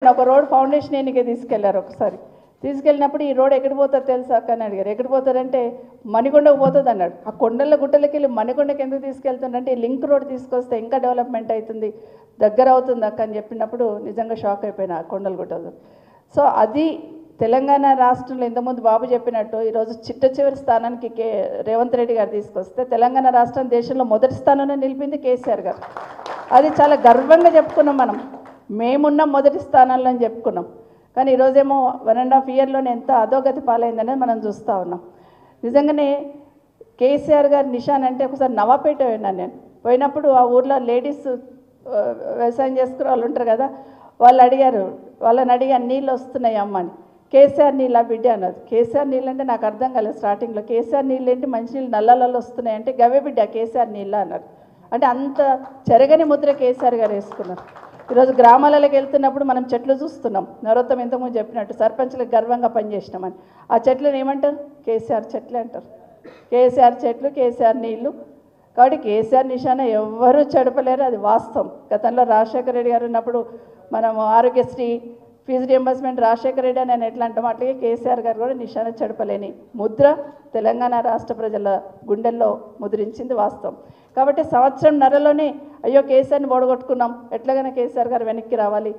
ఒక road foundation ఎన్నికే తీసుకెళ్లారు ఒకసారి. తీసుకెళ్ళినప్పుడు ఈ రోడ్ ఎక్కడికి పోతుంది తెలుసా అక్క అని అడిగారు. ఎక్కడికి పోతారంటే మణికొండకు పోతుంది అన్నాడు. ఆ కొండల గుట్టలకి వెళ్ళి మణికొండకి ఎందుకు తీసుకెళ్తుందంటే ఈ లింక్ రోడ్ తీసుకొస్తే ఇంకా డెవలప్మెంట్ అవుతుంది, దగ్గర అవుతుంది అక్క అని చెప్పినప్పుడు నిజంగా షాక్ అయిపోయినా ఆ కొండల గుట్టలు. సో అది తెలంగాణ రాష్ట్రంలో ఇంతకుముందు బాబు చెప్పినట్టు ఈరోజు చిట్ట చివరి స్థానానికి రేవంత్ రెడ్డి గారు తీసుకొస్తే తెలంగాణ రాష్ట్రం దేశంలో మొదటి స్థానంలో నిలిపింది కేసీఆర్ గారు. అది చాలా గర్వంగా చెప్పుకున్నాం మనం. మేమున్న మొదటి స్థానాల్లో అని చెప్పుకున్నాం. కానీ ఈరోజేమో 1.5 ఇయర్లోనే ఎంత అధోగతి పాలైందనేది మనం చూస్తూ ఉన్నాం. నిజంగానే కేసీఆర్ గారి నిషాన్ అంటే ఒకసారి నవాపేట పోయినాను నేను. పోయినప్పుడు ఆ ఊర్లో లేడీస్ వ్యవసాయం చేసుకునే వాళ్ళు ఉంటారు కదా, వాళ్ళని అడిగాను నీళ్ళు వస్తున్నాయి అమ్మ అని. కేసీఆర్ నీళ్ళ బిడ్డ అన్నది. కేసీఆర్ నీళ్ళు అంటే నాకు అర్థం కాలేదు స్టార్టింగ్లో. కేసీఆర్ నీళ్ళు ఏంటి, మంచినీళ్ళు నల్లలలో వస్తున్నాయి అంటే గవే బిడ్డ కేసీఆర్ నీళ్ళ అన్నారు. అంటే అంత చెరగని ముద్ర కేసీఆర్ గారు వేసుకున్నారు. ఈరోజు గ్రామాలకు వెళ్తున్నప్పుడు మనం చెట్లు చూస్తున్నాం. నరోత్తం ఇంతకుముందు చెప్పినట్టు సర్పంచ్లకు గర్వంగా పనిచేసినామని. ఆ చెట్లను ఏమంటారు? కేసీఆర్ చెట్లే అంటారు. కేసీఆర్ చెట్లు, కేసీఆర్ నీళ్ళు. కాబట్టి కేసీఆర్ నిషాన ఎవ్వరూ చెడపలేరు, అది వాస్తవం. గతంలో రాజశేఖర రెడ్డి గారు ఉన్నప్పుడు మనం ఆరోగ్యశ్రీ ఫీజు రియంబర్స్మెంట్ రాజశేఖర రెడ్డి అని ఎట్లా అంటాం అట్లాగే కేసీఆర్ గారు కూడా నిషాన చెడపలేని ముద్ర తెలంగాణ రాష్ట్ర ప్రజల గుండెల్లో ముద్రించింది వాస్తవం. కాబట్టి సంవత్సరంన్నరలోనే అయ్యో కేసీఆర్ని ఓడగొట్టుకున్నాం, ఎట్లాగైనా కేసీఆర్ గారు వెనక్కి రావాలి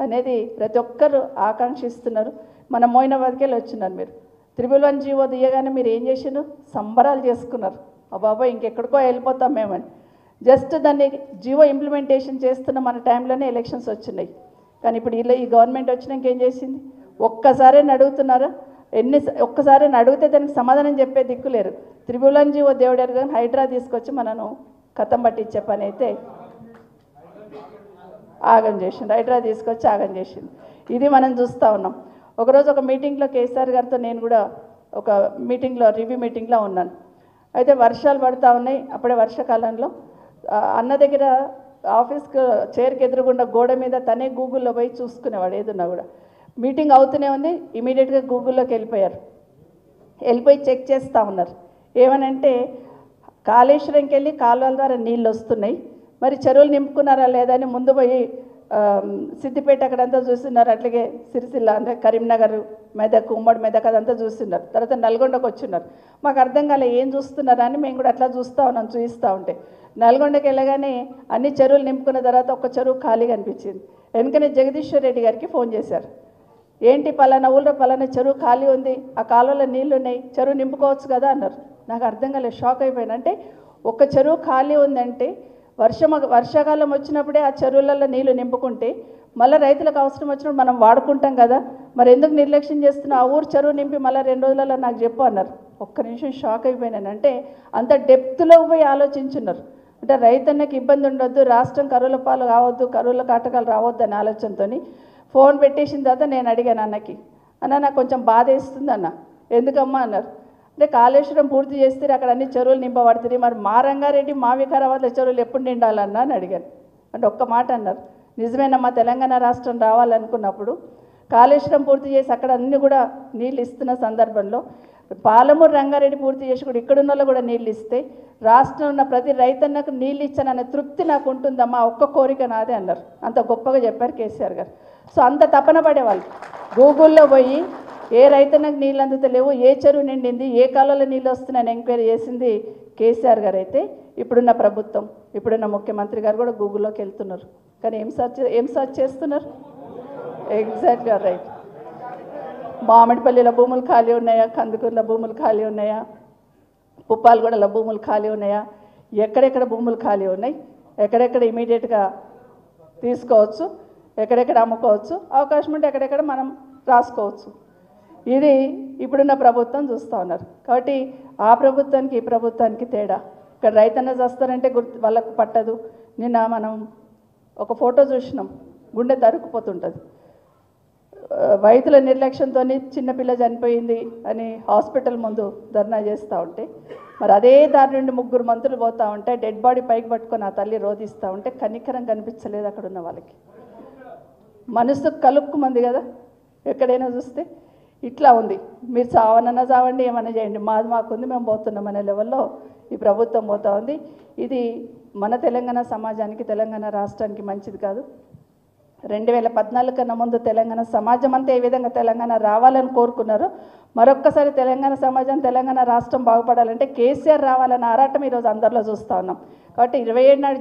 అనేది ప్రతి ఒక్కరు ఆకాంక్షిస్తున్నారు. మన మోయినాబాద్కి వెళ్ళి వచ్చినారు మీరు. 111 జీవో దియగానే మీరు ఏం చేసినారు? సంబరాలు చేసుకున్నారు. బాబాయ్ ఇంకెక్కడికో వెళ్ళిపోతాం మేమని. జస్ట్ దాన్ని జీవో ఇంప్లిమెంటేషన్ చేస్తున్న మన టైంలోనే ఎలక్షన్స్ వచ్చినాయి. కానీ ఇప్పుడు ఈ గవర్నమెంట్ వచ్చినాక ఏం చేసింది? ఒక్కసారి అడుగుతున్నారా? ఒక్కసారి అడిగితే దానికి సమాధానం చెప్పే దిక్కులేరు. 111 జీవో దేవుడారు కానీ హైడ్రా తీసుకొచ్చి మనను కథం పట్టించే పని అయితే ఆగం చేసింది. హైడ్రా తీసుకొచ్చి ఆగం చేసింది. ఇది మనం చూస్తూ ఉన్నాం. ఒకరోజు ఒక మీటింగ్లో కేసీఆర్ గారితో నేను కూడా ఒక మీటింగ్లో రివ్యూ మీటింగ్లో ఉన్నాను. అయితే వర్షాలు పడుతూ ఉన్నాయి. అప్పుడే వర్షాకాలంలో అన్న దగ్గర ఆఫీస్కి చైర్కి ఎదురుగుండా గోడ మీద తనే గూగుల్లో పోయి చూసుకునేవాడు ఏదున్నా కూడా. మీటింగ్ అవుతూనే ఉంది, ఇమీడియట్గా గూగుల్లోకి వెళ్ళిపోయి చెక్ చేస్తూ ఉన్నారు. ఏమనంటే కాళేశ్వరంకి వెళ్ళి కాలువల ద్వారా నీళ్ళు వస్తున్నాయి, మరి చెరువులు నింపుకున్నారా లేదా అని ముందు పోయి సిద్దిపేట అక్కడంతా చూస్తున్నారు. అట్లాగే సిరిసిల్ల అంటే కరీంనగర్, మెదక్, ఉమ్మడి మెదక్ అదంతా చూస్తున్నారు. తర్వాత నల్గొండకు వచ్చిన్నారు. మాకు అర్థం కాలే ఏం చూస్తున్నారా అని మేము కూడా అట్లా చూస్తూ ఉన్నాం. చూపిస్తూ ఉంటే నల్గొండకి వెళ్ళగానే అన్ని చెరువులు నింపుకున్న తర్వాత ఒక చెరువు ఖాళీగా అనిపించింది. వెనుకనే జగదీశ్వర్ రెడ్డి గారికి ఫోన్ చేశారు. ఏంటి పలానా ఊళ్ళో పలానా చెరువు ఖాళీ ఉంది, ఆ కాలువలో నీళ్ళు ఉన్నాయి, చెరువు నింపుకోవచ్చు కదా అన్నారు. నాకు అర్థం కాలేదు, షాక్ అయిపోయాను. అంటే ఒక చెరువు ఖాళీ ఉందంటే వర్షాకాలం వచ్చినప్పుడే ఆ చెరువులలో నీళ్లు నింపుకుంటే మళ్ళీ రైతులకు అవసరం వచ్చినప్పుడు మనం వాడుకుంటాం కదా, మరి ఎందుకు నిర్లక్ష్యం చేస్తున్నా? ఆ ఊరు చెరువు నింపి మళ్ళీ 2 రోజులలో నాకు చెప్పు అన్నారు. ఒక్క నిమిషం షాక్ అయిపోయినాను. అంటే అంత డెప్త్లో పోయి ఆలోచించున్నారు. అంటే రైతన్నకి ఇబ్బంది ఉండొద్దు, రాష్ట్రం కరువుల పాలు కావద్దు, కరువుల కాటకాలు రావద్దు అనే ఆలోచనతో ఫోన్ పెట్టేసిన తర్వాత నేను అడిగాను అన్నకి, అన్న నాకు కొంచెం బాధ వేస్తుంది అన్న. ఎందుకమ్మా అన్నారు. అంటే కాళేశ్వరం పూర్తి చేస్తే అక్కడ అన్ని చెరువులు నింపబడుతుంది, మరి మా రంగారెడ్డి మా వికారాబాద్లో చెరువులు ఎప్పుడు నిండాలన్నా అని అడిగాను. అంటే ఒక్క మాట అన్నారు, నిజమేనమ్మా తెలంగాణ రాష్ట్రం రావాలనుకున్నప్పుడు కాళేశ్వరం పూర్తి చేసి అక్కడ అన్ని కూడా నీళ్ళు ఇస్తున్న సందర్భంలో పాలమూరు రంగారెడ్డి పూర్తి చేసి కూడా ఇక్కడున్న వాళ్ళు కూడా నీళ్ళు ఇస్తే రాష్ట్రం ఉన్న ప్రతి రైతన్నకు నీళ్ళు ఇచ్చాననే తృప్తి నాకు ఉంటుందమ్మా, ఒక్క కోరిక నాదే అన్నారు. అంత గొప్పగా చెప్పారు కేసీఆర్ గారు. సో అంత తపన పడేవాళ్ళు. గూగుల్లో పోయి ఏ రైతన్నకు నీళ్ళు అందుతలేవు, ఏ చెరువు నిండింది, ఏ కాలంలో నీళ్ళు వస్తున్నాయని ఎంక్వైరీ చేసింది కేసీఆర్ గారు. అయితే ఇప్పుడున్న ప్రభుత్వం, ఇప్పుడున్న ముఖ్యమంత్రి గారు కూడా గూగుల్లోకి వెళ్తున్నారు. కానీ ఏం సర్చ్ చేస్తున్నారు? Exactly right. మామిడిపల్లిలో భూములు ఖాళీ ఉన్నాయా, కందుకూరులో భూములు ఖాళీ ఉన్నాయా, పుప్పాలగూడలో భూములు ఖాళీ ఉన్నాయా, ఎక్కడెక్కడ భూములు ఖాళీ ఉన్నాయి, ఎక్కడెక్కడ ఇమీడియట్గా తీసుకోవచ్చు, ఎక్కడెక్కడ అమ్ముకోవచ్చు, అవకాశం ఉంటే ఎక్కడెక్కడ మనం రాసుకోవచ్చు. ఇది ఇప్పుడున్న ప్రభుత్వం చూస్తూ ఉన్నారు. కాబట్టి ఆ ప్రభుత్వానికి ఈ ప్రభుత్వానికి తేడా. ఇక్కడ రైతన్న చేస్తారంటే వాళ్ళకు పట్టదు. నిన్న మనం ఒక ఫోటో చూసినాం, గుండె తరుక్కుపోతుంటుంది. వైద్యుల నిర్లక్ష్యంతో చిన్నపిల్ల చనిపోయింది అని హాస్పిటల్ ముందు ధర్నా చేస్తూ ఉంటే, మరి అదే దారి నుండి 3 మంత్రులు పోతూ ఉంటే డెడ్ బాడీ పైకి పట్టుకొని ఆ తల్లి రోధిస్తూ ఉంటే కనికరం కనిపించలేదు అక్కడ ఉన్న వాళ్ళకి. మనసు కలుక్కుమంది కదా ఎక్కడైనా చూస్తే. ఇట్లా ఉంది. మీరు చావనన్నా చావండి, ఏమన్నా చేయండి, మాకుంది, మేము పోతున్నాం అనే లెవెల్లో ఈ ప్రభుత్వం పోతూ ఉంది. ఇది మన తెలంగాణ సమాజానికి, తెలంగాణ రాష్ట్రానికి మంచిది కాదు. 2014 కన్నా ముందు తెలంగాణ సమాజం అంతా ఏ విధంగా తెలంగాణ రావాలని కోరుకున్నారో మరొక్కసారి తెలంగాణ సమాజం తెలంగాణ రాష్ట్రం బాగుపడాలంటే కేసీఆర్ రావాలన్న ఆరాటం ఈరోజు అందరిలో చూస్తూ ఉన్నాం. కాబట్టి 27 నాడు